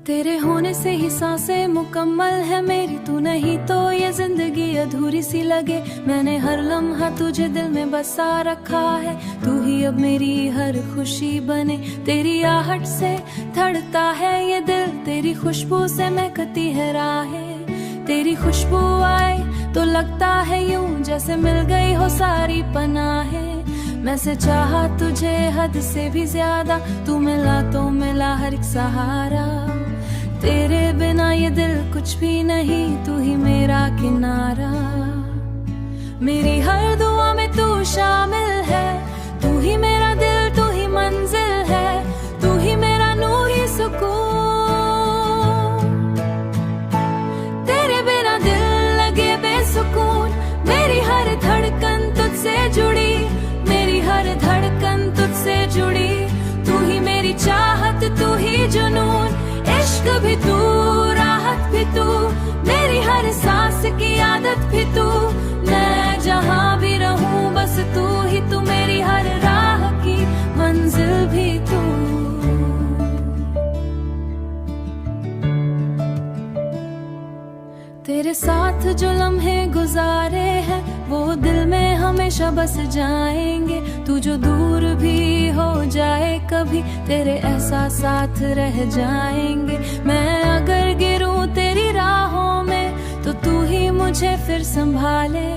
तेरे होने से ही सांसें मुकम्मल है मेरी, तू नहीं तो ये जिंदगी अधूरी सी लगे। मैंने हर लम्हा तुझे दिल में बसा रखा है, तू ही अब मेरी हर खुशी बने। तेरी आहट से धड़कता है ये दिल, तेरी खुशबू से महकती है राहें। तेरी खुशबू आए तो लगता है यूं जैसे मिल गई हो सारी पनाहें। मैं से चाहा तुझे हद से भी ज्यादा, तू मिला तो मिला हर एक सहारा। तेरे बिना ये दिल कुछ भी नहीं, तू ही मेरा किनारा। मेरी हर दुआ में तू शामिल है, तू ही मेरा दिल, तू ही मंजिल है, तू ही मेरा नूर ही सुकून। तेरे बिना दिल लगे बेसुकून, मेरी हर धड़कन तुझसे जुड़ी, मेरी हर धड़कन तुझसे जुड़ी। तू ही मेरी चाहत, तू ही जुनून, इश्क भी तू, राहत भी तू, मेरी हर सांस की आदत भी तू। मैं जहाँ भी रहूं बस तू ही, तू मेरी हर राह की मंजिल भी तू। तेरे साथ जो लम्हे गुजारे हैं वो दिल में हमेशा बस जाएंगे। तू जो दूर भी हो जाए कभी, तेरे एहसास साथ रह जाएंगे। मैं अगर गिरूं तेरी राहों में तो तू ही मुझे फिर संभाले।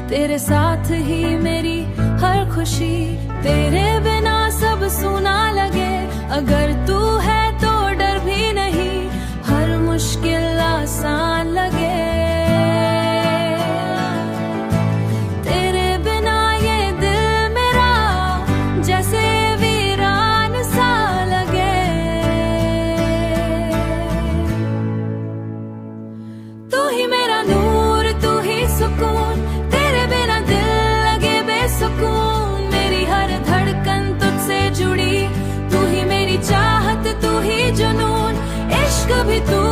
तेरे साथ ही मेरी हर खुशी, तेरे बिना सब सूना लगे। अगर तू है तो डर भी नहीं, हर मुश्किल आसान लगे। तेरे बिना ये दिल मेरा जैसे वीरान सा लगे। तू ही मेरा नूर, तू ही सुकून, तेरे बिना दिल लगे बेसुकून। मेरी हर धड़कन तुझसे जुड़ी, तू ही मेरी चाहत, तू ही जुनून, इश्क भी तू,